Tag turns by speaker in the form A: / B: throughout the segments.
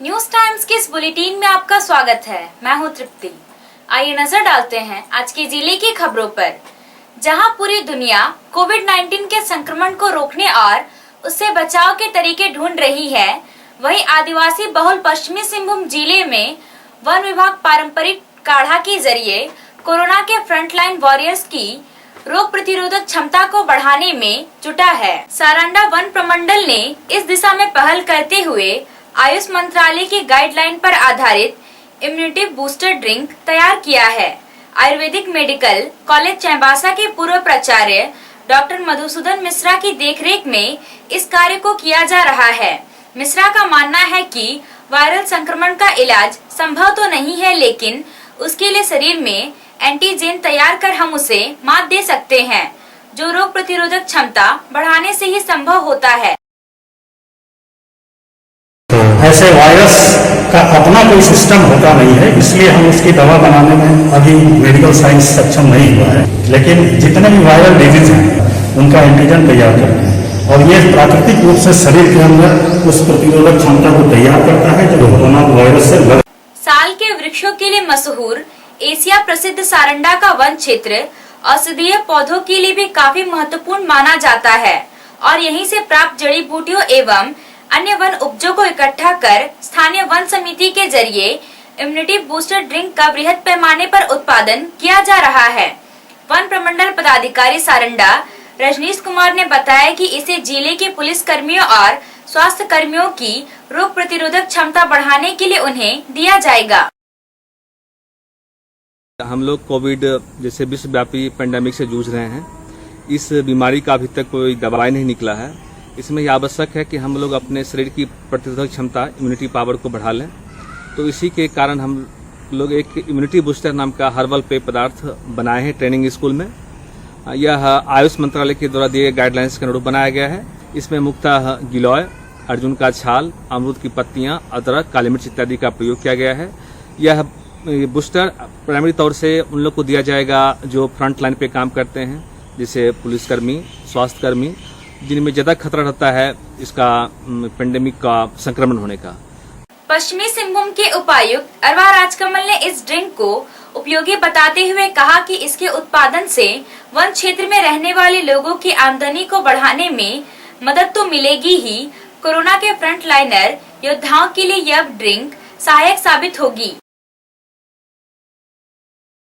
A: News times के इस bulletin में आपका स्वागत है। मैं हूं तृप्ति। आइए नजर डालते हैं आज के जिले की खबरों पर। जहां पूरी दुनिया कोविड-19 के संक्रमण को रोकने और उससे बचाव के तरीके ढूंढ रही है, वहीं आदिवासी बहुल पश्चिमी सिंहभूम जिले में वन विभाग पारंपरिक काढ़ा के जरिए कोरोना के फ्रंटलाइन वॉरियर्स की रोग प्रतिरोधक क्षमता को बढ़ाने में जुटा है। सारंडा वन प्रमंडल ने इस दिशा में पहल करते हुए आयुष मंत्रालय की गाइडलाइन पर आधारित इम्यूनिटी बूस्टर ड्रिंक तैयार किया है। आयुर्वेदिक मेडिकल कॉलेज चैबासा के पूर्व प्राचार्य डॉक्टर मधुसूदन मिश्रा की देखरेख में इस कार्य को किया जा रहा है। मिश्रा का मानना है कि वायरल संक्रमण का इलाज संभव तो नहीं है, लेकिन उसके लिए शरीर में एंटीजेन तैयार कर हम उसे मात दे सकते हैं, जो रोग प्रतिरोधक क्षमता बढ़ाने से ही संभव होता है।
B: ऐसे वायरस का अपना कोई सिस्टम होता नहीं है, इसलिए हम उसकी दवा बनाने में अभी मेडिकल साइंस सक्षम नहीं हुआ है। लेकिन जितने भी वायरल डिजीज हैं उनका एंटीजन तैयार करते हैं और ये प्राकृतिक रूप से शरीर के अंदर उस प्रतिरोधक क्षमता को तैयार करता है जो कोरोना वायरस से लड़।
A: साल के वृक्षों के लिए मशहूर एशिया प्रसिद्ध सारंडा का वन क्षेत्र औषधीय पौधों के लिए भी काफी महत्वपूर्ण माना जाता है और यहीं से प्राप्त जड़ी बूटियों एवं अन्य वन उपजों को इकट्ठा कर स्थानीय वन समिति के जरिए इम्यूनिटी बूस्टर ड्रिंक का बृहद पैमाने पर उत्पादन किया जा रहा है। वन प्रमंडल पदाधिकारी सारंडा रजनीश कुमार ने बताया कि इसे जिले के पुलिस कर्मियों और स्वास्थ्य कर्मियों की रोग प्रतिरोधक क्षमता बढ़ाने के लिए उन्हें दिया जाएगा।
C: हम लोग कोविड जैसे विश्वव्यापी पेंडेमिक से जूझ रहे हैं। इस बीमारी का अभी तक कोई दवाई नहीं निकला है। इसमें यह आवश्यक है कि हम लोग अपने शरीर की प्रतिरोधक क्षमता इम्यूनिटी पावर को बढ़ा लें। तो इसी के कारण हम लोग एक इम्यूनिटी बूस्टर नाम का हर्बल पेय पदार्थ बनाए हैं ट्रेनिंग स्कूल में। यह आयुष मंत्रालय के द्वारा दिए गए गाइडलाइंस के अनुरूप बनाया गया है। इसमें मुख्यतः गिलोय, अर्जुन का छाल, अमरूद की पत्तियां, अदरक, काली मिर्च इत्यादि का प्रयोग किया गया है। यह बूस्टर प्राइमरी तौर से उन लोग को दिया जाएगा जो फ्रंट लाइन पे काम करते हैं, जैसे पुलिसकर्मी, स्वास्थ्यकर्मी, जिनमें ज्यादा खतरा रहता है इसका पेंडेमिक का संक्रमण होने का।
A: पश्चिमी सिंहभूम के उपायुक्त अरवा राजकमल ने इस ड्रिंक को उपयोगी बताते हुए कहा कि इसके उत्पादन से वन क्षेत्र में रहने वाले लोगों की आमदनी को बढ़ाने में मदद तो मिलेगी ही, कोरोना के फ्रंट लाइनर योद्धाओं के लिए यह ड्रिंक सहायक साबित होगी।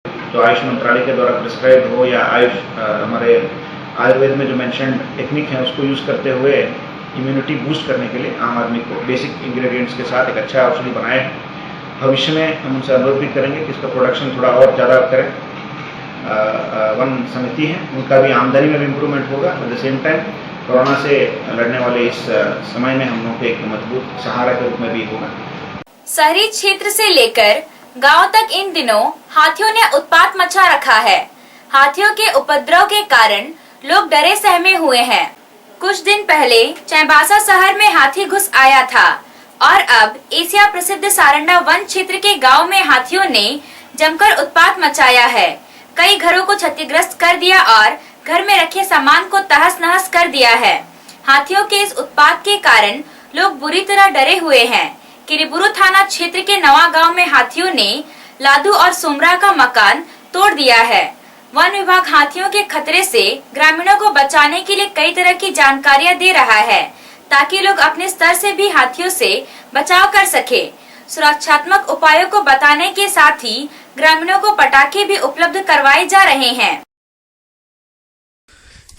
D: जो आयुष मंत्रालय के द्वारा प्रिस्क्राइब हो या हमारे आयुर्वेद में जो मेंशन टेक्निक है उसको यूज करते हुए इम्यूनिटी बूस्ट करने के लिए आम आदमी को बेसिक इंग्रेडिएंट्स के साथ एक अच्छा औषधि बनाए हैं। भविष्य में हम उनसे अनुरोध भी करेंगे कि इसका प्रोडक्शन थोड़ा और ज़्यादा करें। वन समिति है उनका भी आमदनी में भी इम्प्रूवमेंट होगा। At the same time corona से लड़ने वाले इस समय में हम लोग को एक मजबूत सहारा के रूप में भी होगा।
A: शहरी क्षेत्र से लेकर गांव तक इन दिनों हाथियों ने उत्पात मचा रखा है। हाथियों के उपद्रव के कारण लोग डरे सहमे हुए हैं। कुछ दिन पहले चैबासा शहर में हाथी घुस आया था और अब एशिया प्रसिद्ध सारंडा वन क्षेत्र के गांव में हाथियों ने जमकर उत्पात मचाया है। कई घरों को क्षतिग्रस्त कर दिया और घर में रखे सामान को तहस नहस कर दिया है। हाथियों के इस उत्पात के कारण लोग बुरी तरह डरे हुए हैं। किरीबुरु थाना क्षेत्र के नवा गांव में हाथियों ने लादू और सोमरा का मकान तोड़ दिया है। वन विभाग हाथियों के खतरे से ग्रामीणों को बचाने के लिए कई तरह की जानकारियां दे रहा है, ताकि लोग अपने स्तर से भी हाथियों से बचाव कर सके। सुरक्षात्मक उपायों को बताने के साथ ही ग्रामीणों को पटाखे भी उपलब्ध करवाए जा रहे हैं।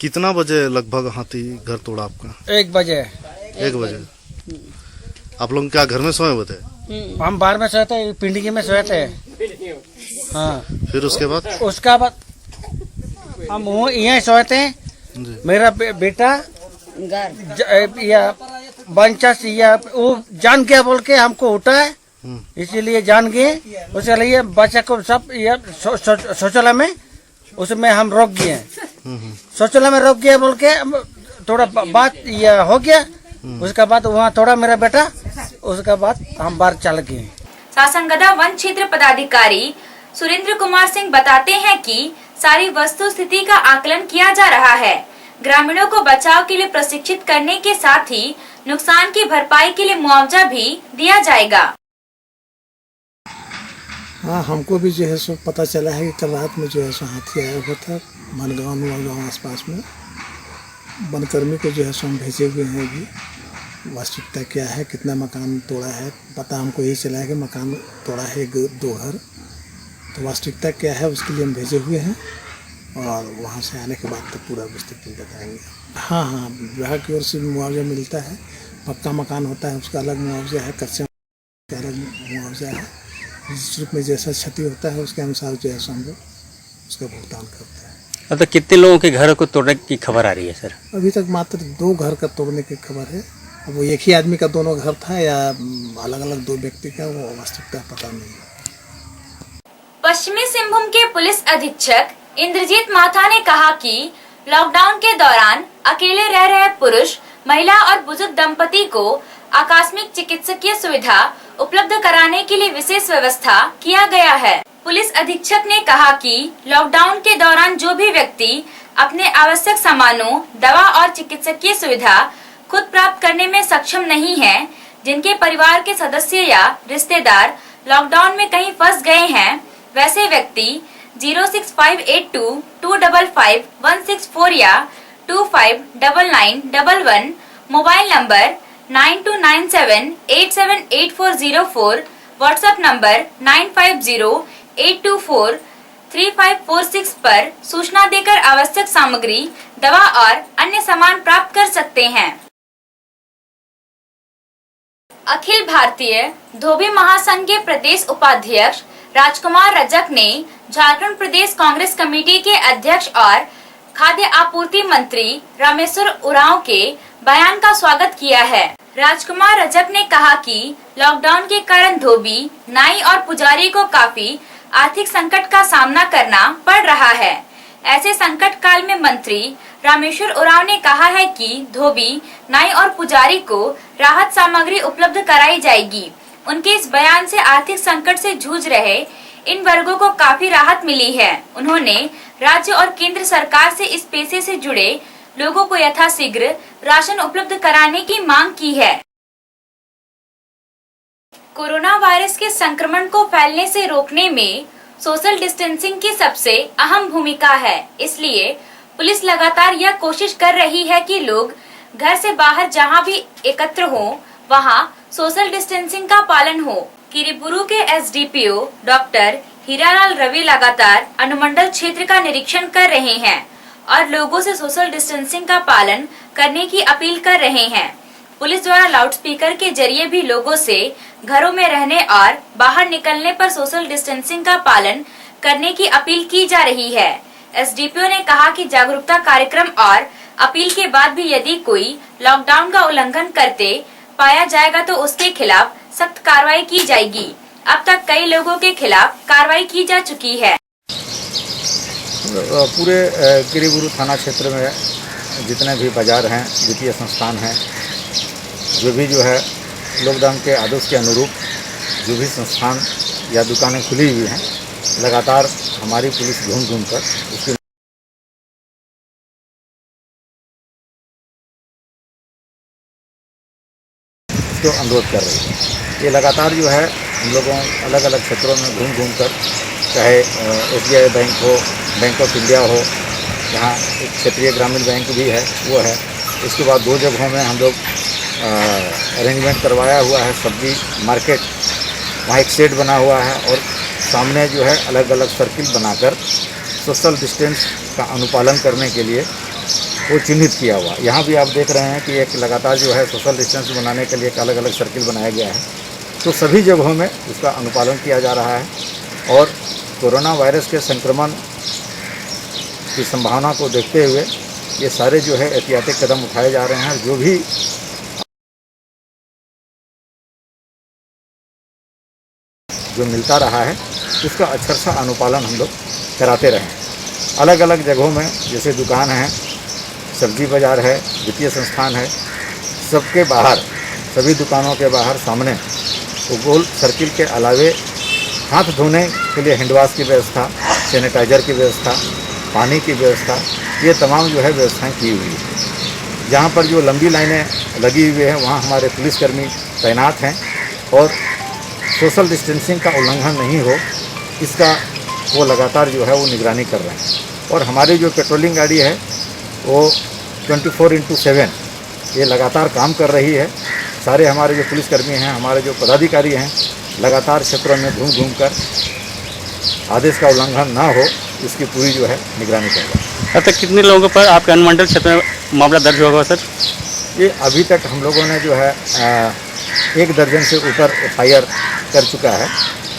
E: कितना बजे लगभग हाथी घर तोड़ा आपका?
F: 1 बजे।
E: 1 बजे। आप लोग क्या घर में सोए हुए थे?
F: हम बाहर में सोए थे, पिंडगी में सोए थे। हाँ।
E: फिर उसके बाद
F: हम यहाँ सोए थे। मेरा बेटा या बंचस या वो जान गया बोल के हमको उठा है, इसीलिए जान गए। उसके लिए बच्चा को सब शौचालय में उसमें हम रोक गए। शौचालय में रोक गया बोल के थोड़ा बात यह हो गया। उसके बाद वहाँ थोड़ा मेरा बेटा, उसके बाद हम बाहर चल गए।
A: सासंगदा वन क्षेत्र पदाधिकारी सुरेंद्र कुमार सिंह बताते हैं कि सारी वस्तु स्थिति का आकलन किया जा रहा है। ग्रामीणों को बचाव के लिए प्रशिक्षित करने के साथ ही नुकसान की भरपाई के लिए मुआवजा भी दिया जाएगा।
G: हाँ, हमको भी जो है सो पता चला है कि कल रात में जो है सो हाथी आया हुआ था मनगांव में, गाँव आसपास में। वनकर्मी को जो है सो हम भेजे हुए हैं। अभी वास्तविकता क्या है, कितना मकान तोड़ा है, पता हमको यही चला है कि मकान तोड़ा है 2 घर। तो वास्तविकता क्या है उसके लिए हम भेजे हुए हैं और वहाँ से आने के बाद तो पूरा विस्तृत बताएंगे। हाँ, विभाग की ओर से मुआवजा मिलता है। पक्का मकान होता है उसका अलग मुआवजा है, कच्चे का अलग मुआवजा है। जिस रूप में जैसा क्षति होता है उसके अनुसार जो है हम लोग उसका भुगतान करते हैं।
H: अब तक कितने लोगों के घर को तोड़ने की खबर आ रही है सर?
G: अभी तक मात्र 2 घर का तोड़ने की खबर है। अब वो एक ही आदमी का दोनों घर था या अलग अलग 2 व्यक्ति का, वो वास्तविकता पता नहीं है।
A: पश्चिमी सिंहभूम के पुलिस अधीक्षक इंद्रजीत माथा ने कहा कि लॉकडाउन के दौरान अकेले रह रहे पुरुष, महिला और बुजुर्ग दंपति को आकस्मिक चिकित्सकीय सुविधा उपलब्ध कराने के लिए विशेष व्यवस्था किया गया है। पुलिस अधीक्षक ने कहा कि लॉकडाउन के दौरान जो भी व्यक्ति अपने आवश्यक सामानों, दवा और चिकित्सकीय सुविधा खुद प्राप्त करने में सक्षम नहीं है, जिनके परिवार के सदस्य या रिश्तेदार लॉकडाउन में कहीं फंस गए हैं, वैसे व्यक्ति 06582 255 164 या 259911 मोबाइल नंबर 9297878404, व्हाट्सएप नंबर 9508243546 पर सूचना देकर आवश्यक सामग्री, दवा और अन्य सामान प्राप्त कर सकते हैं। अखिल भारतीय धोबी महासंघ के प्रदेश उपाध्यक्ष राजकुमार रजक ने झारखंड प्रदेश कांग्रेस कमेटी के अध्यक्ष और खाद्य आपूर्ति मंत्री रामेश्वर उरांव के बयान का स्वागत किया है। राजकुमार रजक ने कहा कि लॉकडाउन के कारण धोबी, नाई और पुजारी को काफी आर्थिक संकट का सामना करना पड़ रहा है। ऐसे संकट काल में मंत्री रामेश्वर उरांव ने कहा है कि धोबी, नाई और पुजारी को राहत सामग्री उपलब्ध कराई जाएगी। उनके इस बयान से आर्थिक संकट से जूझ रहे इन वर्गों को काफी राहत मिली है। उन्होंने राज्य और केंद्र सरकार से इस पेशे से जुड़े लोगों को यथाशीघ्र राशन उपलब्ध कराने की मांग की है। कोरोना वायरस के संक्रमण को फैलने से रोकने में सोशल डिस्टेंसिंग की सबसे अहम भूमिका है। इसलिए पुलिस लगातार यह कोशिश कर रही है कि लोग घर से बाहर जहां भी एकत्र हों, वहां सोशल डिस्टेंसिंग का पालन हो। किरीबुरू के एसडीपीओ डॉक्टर हीरालाल रवि लगातार अनुमंडल क्षेत्र का निरीक्षण कर रहे हैं और लोगों से सोशल डिस्टेंसिंग का पालन करने की अपील कर रहे हैं। पुलिस द्वारा लाउडस्पीकर के जरिए भी लोगों से घरों में रहने और बाहर निकलने पर सोशल डिस्टेंसिंग का पालन करने की अपील की जा रही है। एसडीपीओ ने कहा कि जागरूकता कार्यक्रम और अपील के बाद भी यदि कोई लॉकडाउन का उल्लंघन करते पाया जाएगा तो उसके खिलाफ सख्त कार्रवाई की जाएगी। अब तक कई लोगों के खिलाफ कार्रवाई की जा चुकी है।
I: पूरे किरीबुरू थाना क्षेत्र में जितने भी बाजार हैं, वित्तीय संस्थान हैं, जो है लॉकडाउन के आदेश के अनुरूप जो भी संस्थान या दुकानें खुली हुई हैं, लगातार हमारी पुलिस घूम कर उसके तो अनुरोध कर रही है। ये लगातार जो है हम लोगों अलग अलग क्षेत्रों में घूम कर, चाहे SBI बैंक हो, बैंक ऑफ इंडिया हो, यहाँ एक क्षेत्रीय ग्रामीण बैंक भी है, वो है। इसके बाद 2 जगहों में हम लोग अरेंजमेंट करवाया हुआ है, सब्जी मार्केट, वहाँ एक शेड बना हुआ है और सामने जो है अलग अलग सर्किल बनाकर सोशल डिस्टेंस का अनुपालन करने के लिए वो चिन्हित किया हुआ। यहाँ भी आप देख रहे हैं कि एक लगातार जो है सोशल डिस्टेंस बनाने के लिए एक अलग अलग सर्किल बनाया गया है। तो सभी जगहों में उसका अनुपालन किया जा रहा है और कोरोना वायरस के संक्रमण की संभावना को देखते हुए ये सारे जो है एहतियाती कदम उठाए जा रहे हैं। जो भी जो मिलता रहा है उसका अक्षरशः अनुपालन हम लोग कराते रहे। अलग अलग जगहों में जैसे दुकान है, सब्जी बाज़ार है, वित्तीय संस्थान है, सबके बाहर, सभी दुकानों के बाहर सामने वो गोल सर्किल के अलावे हाथ धोने के लिए हैंड वॉश की व्यवस्था, सैनिटाइजर की व्यवस्था, पानी की व्यवस्था, ये तमाम जो है व्यवस्थाएं की हुई है। जहाँ पर जो लंबी लाइनें लगी हुई हैं वहाँ हमारे पुलिसकर्मी तैनात हैं और सोशल डिस्टेंसिंग का उल्लंघन नहीं हो इसका वो लगातार जो है वो निगरानी कर रहे हैं। और हमारी जो पेट्रोलिंग गाड़ी है वो 24/7 ये लगातार काम कर रही है। सारे हमारे जो पुलिसकर्मी हैं, हमारे जो पदाधिकारी हैं, लगातार क्षेत्रों में घूम घूम कर आदेश का उल्लंघन ना हो इसकी पूरी जो है निगरानी कर रहे हैं।
H: अब तक कितने लोगों पर आपके अनुमंडल क्षेत्र में मामला दर्ज होगा सर?
I: ये अभी तक हम लोगों ने जो है 1 दर्जन से ऊपर FIR कर चुका है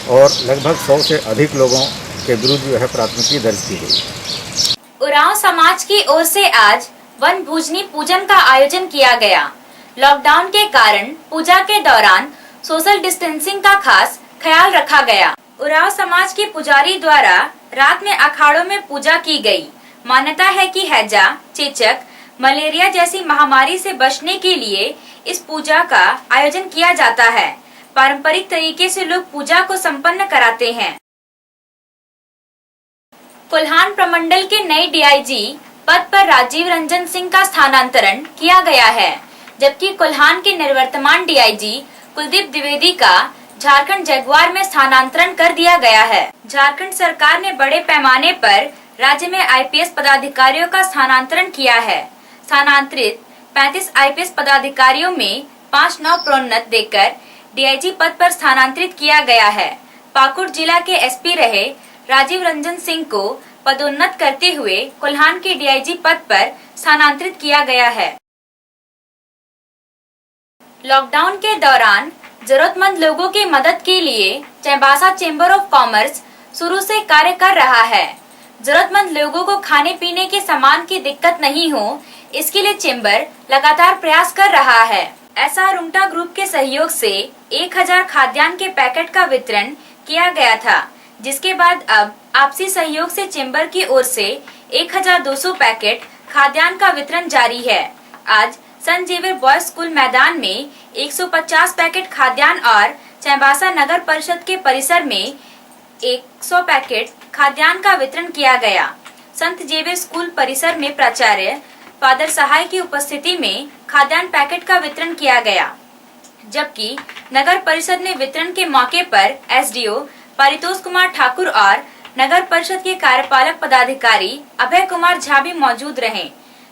I: और लगभग 100 से अधिक लोगों के विरुद्ध जो है प्राथमिकी दर्ज की गई।
A: उरांव समाज की ओर से आज वन भूजनी पूजन का आयोजन किया गया। लॉकडाउन के कारण पूजा के दौरान सोशल डिस्टेंसिंग का खास ख्याल रखा गया। उरांव समाज के पुजारी द्वारा रात में अखाड़ों में पूजा की गई। मान्यता है कि हैजा, चेचक, मलेरिया जैसी महामारी से बचने के लिए इस पूजा का आयोजन किया जाता है। पारंपरिक तरीके से लोग पूजा को संपन्न कराते हैं। कोल्हान प्रमंडल के नए DIG पद पर राजीव रंजन सिंह का स्थानांतरण किया गया है, जबकि कोल्हान के निवर्तमान DIG कुलदीप द्विवेदी का झारखंड जगुआर में स्थानांतरण कर दिया गया है। झारखंड सरकार ने बड़े पैमाने पर राज्य में IPS पदाधिकारियों का स्थानांतरण किया है। स्थानांतरित 35 IPS पदाधिकारियों में 5 नौ प्रोन्नत देकर DIG पद पर स्थानांतरित किया गया है। पाकुड़ जिला के SP रहे राजीव रंजन सिंह को पदोन्नत करते हुए कोल्हान के DIG पद पर स्थानांतरित किया गया है। लॉकडाउन के दौरान जरूरतमंद लोगों की मदद के लिए चाईबासा चेंबर ऑफ कॉमर्स शुरू से कार्य कर रहा है। जरूरतमंद लोगों को खाने पीने के सामान की दिक्कत नहीं हो, इसके लिए चेंबर लगातार प्रयास कर रहा है। ऐसा रुंगटा ग्रुप के सहयोग से 1000 खाद्यान्न के पैकेट का वितरण किया गया था, जिसके बाद अब आपसी सहयोग से चेंबर की ओर से 1200 पैकेट खाद्यान्न का वितरण जारी है। आज संत जेवियर बॉयज स्कूल मैदान में 150 पैकेट खाद्यान्न और चाईबासा नगर परिषद के परिसर में 100 पैकेट खाद्यान्न का वितरण किया गया। संत जेवियर स्कूल परिसर में प्राचार्य फादर सहाय की उपस्थिति में खाद्यान्न पैकेट का वितरण किया गया, जबकि नगर परिषद में वितरण के मौके पर SDO परितोष कुमार ठाकुर और नगर परिषद के कार्यपालक पदाधिकारी अभय कुमार झा भी मौजूद रहे।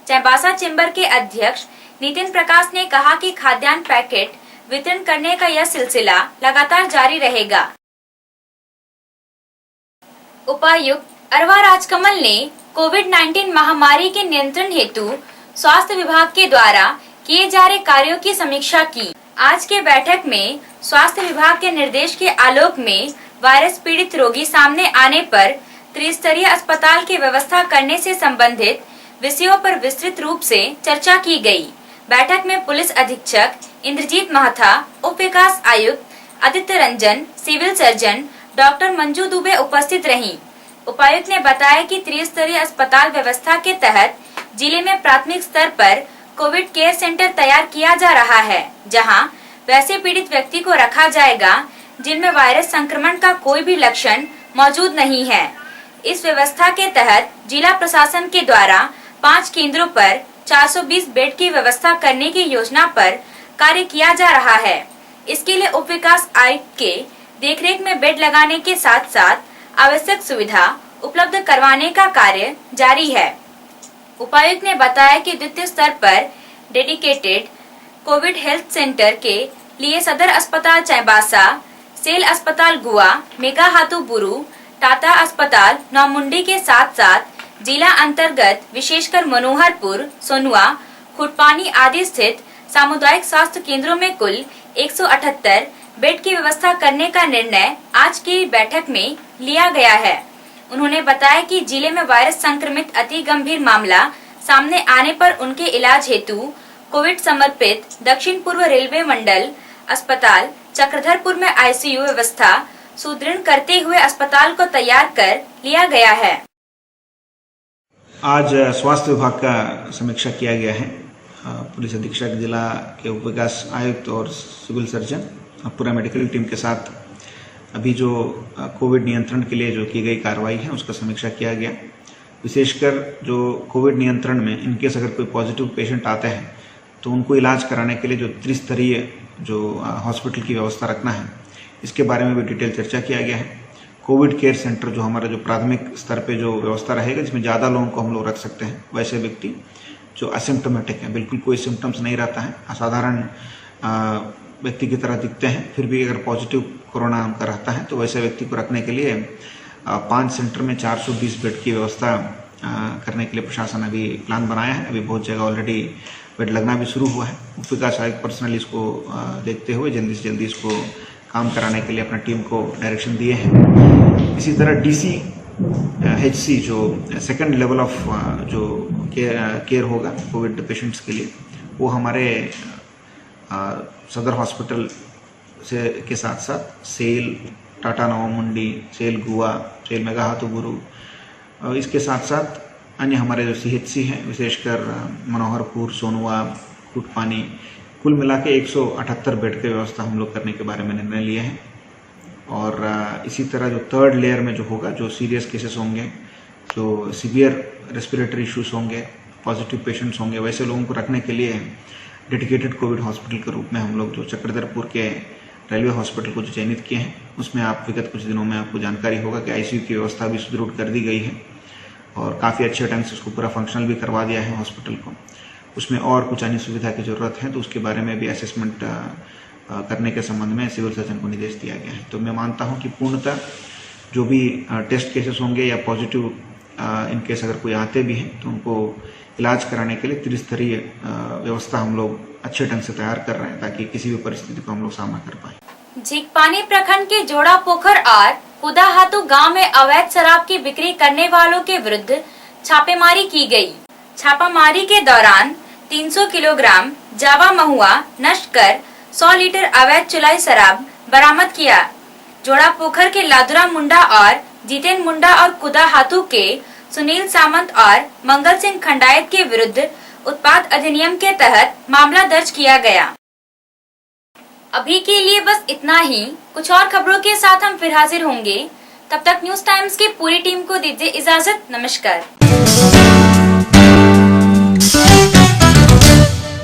A: चाईबासा चेंबर के अध्यक्ष नितिन प्रकाश ने कहा कि खाद्यान्न पैकेट वितरण करने का यह सिलसिला लगातार जारी रहेगा। उपायुक्त अरवा राजकमल ने कोविड-19 महामारी के नियंत्रण हेतु स्वास्थ्य विभाग के द्वारा किए जा रहे कार्यों की समीक्षा की। आज के बैठक में स्वास्थ्य विभाग के निर्देश के आलोक में वायरस पीड़ित रोगी सामने आने पर त्रिस्तरीय अस्पताल की व्यवस्था करने से संबंधित विषयों पर विस्तृत रूप से चर्चा की गई। बैठक में पुलिस अधीक्षक इंद्रजीत महथा, उप विकास आयुक्त Aditya Ranjan, civil surgeon doctor Manju Dubey उपस्थित रहीं। उपायुक्त ने बताया कि त्रिस्तरीय अस्पताल व्यवस्था के तहत जिले में प्राथमिक स्तर पर कोविड केयर सेंटर तैयार किया जा रहा है, जहां वैसे पीड़ित व्यक्ति को रखा जाएगा जिनमें वायरस संक्रमण का कोई भी लक्षण मौजूद नहीं है। इस व्यवस्था के तहत जिला प्रशासन के द्वारा 5 केंद्रों पर 420 बेड की व्यवस्था करने की योजना पर कार्य किया जा रहा है। इसके लिए उप विकास आयुक्त के देखरेख में बेड लगाने के साथ साथ आवश्यक सुविधा उपलब्ध करवाने का कार्य जारी है। उपायुक्त ने बताया कि द्वितीय स्तर पर डेडिकेटेड कोविड हेल्थ सेंटर के लिए सदर अस्पताल चाईबासा, सेल अस्पताल गुआ, मेगा हाथू बुरू, टाटा अस्पताल नौमुंडी के साथ साथ जिला अंतर्गत विशेषकर मनोहरपुर, सोनुआ, खुटपानी आदि स्थित सामुदायिक स्वास्थ्य केंद्रों में कुल 178 बेड की व्यवस्था करने का निर्णय आज की बैठक में लिया गया है। उन्होंने बताया कि जिले में वायरस संक्रमित अति गंभीर मामला सामने आने पर उनके इलाज हेतु कोविड समर्पित दक्षिण पूर्व रेलवे मंडल अस्पताल चक्रधरपुर में ICU व्यवस्था सुदृढ़ करते हुए अस्पताल को तैयार कर लिया गया है।
D: आज स्वास्थ्य विभाग का समीक्षा किया गया है। पुलिस अधीक्षक जिला के उप विकास आयुक्त और सिविल सर्जन पूरा मेडिकल टीम के साथ अभी जो कोविड नियंत्रण के लिए जो की गई कार्रवाई है उसका समीक्षा किया गया। विशेषकर जो कोविड नियंत्रण में इनकेस अगर कोई पॉजिटिव पेशेंट आते हैं तो उनको इलाज कराने के लिए जो त्रिस्तरीय जो हॉस्पिटल की व्यवस्था रखना है, इसके बारे में भी डिटेल चर्चा किया गया है। कोविड केयर सेंटर जो हमारा जो प्राथमिक स्तर पे जो व्यवस्था रहेगा, जिसमें ज़्यादा लोगों को हम लोग रख सकते हैं, वैसे व्यक्ति जो असिम्टोमेटिक हैं, बिल्कुल कोई सिम्टम्स नहीं रहता है, असाधारण व्यक्ति की तरह दिखते हैं, फिर भी अगर पॉजिटिव कोरोना उनका रहता है, तो वैसे व्यक्ति को रखने के लिए 5 सेंटर में 420 बेड की व्यवस्था करने के लिए प्रशासन अभी प्लान बनाया है। अभी बहुत जगह ऑलरेडी बेड लगना भी शुरू हुआ है। उप विकास आयुक्त पर्सनली इसको देखते हुए जल्दी से जल्दी इसको काम कराने के लिए अपना टीम को डायरेक्शन दिए हैं। इसी तरह DCHC जो सेकंड लेवल ऑफ जो केयर होगा कोविड पेशेंट्स के लिए, वो हमारे सदर हॉस्पिटल से के साथ साथ सेल, टाटा नवामुंडी, सेल गुआ, सेल मेगाहातुबुरु, इसके साथ साथ अन्य हमारे जो CHC हैं, विशेषकर मनोहरपुर, सोनुआ, कुटपानी, कुल मिला के 178 बेड की व्यवस्था हम लोग करने के बारे में निर्णय लिए हैं। और इसी तरह जो थर्ड लेयर में जो होगा, जो सीरियस केसेस होंगे, जो सीवियर रेस्पिरेटरी इश्यूज होंगे, पॉजिटिव पेशेंट्स होंगे, वैसे लोगों को रखने के लिए डेडिकेटेड कोविड हॉस्पिटल के रूप में हम लोग जो चक्रधरपुर के रेलवे हॉस्पिटल को जो चयनित किए हैं, उसमें आप विगत कुछ दिनों में आपको जानकारी होगा कि ICU की व्यवस्था भी सुदृढ़ कर दी गई है और काफ़ी अच्छे ढंग से उसको पूरा फंक्शनल भी करवा दिया है हॉस्पिटल को। उसमें और कुछ अन्य सुविधा की ज़रूरत है, तो उसके बारे में भी असेसमेंट करने के संबंध में सिविल सर्जन को निर्देश दिया गया है। तो मैं मानता हूं कि पूर्णतः जो भी टेस्ट केसेस होंगे या पॉजिटिव इनकेस अगर कोई आते भी हैं, तो उनको इलाज कराने के लिए त्रिस्तरीय व्यवस्था हम लोग अच्छे ढंग से तैयार कर रहे हैं, ताकि किसी भी परिस्थिति को हम लोग सामना कर पाए।
A: झींकपानी प्रखंड के जोड़ा पोखर और कुदाहातू गांव में अवैध शराब की बिक्री करने वालों के विरुद्ध छापेमारी की गई। छापामारी के दौरान 300 किलोग्राम जावा महुआ नष्ट कर 100 लीटर अवैध चुलाई शराब बरामद किया। जोड़ा पोखर के लादुरा मुंडा और जितेन मुंडा और कुदाहातू के सुनील सामंत और मंगल सिंह खंडायत के विरुद्ध उत्पाद अधिनियम के तहत मामला दर्ज किया गया। अभी के लिए बस इतना ही। कुछ और खबरों के साथ हम फिर हाजिर होंगे। तब तक न्यूज टाइम्स की पूरी टीम को दीजिए इजाजत। नमस्कार।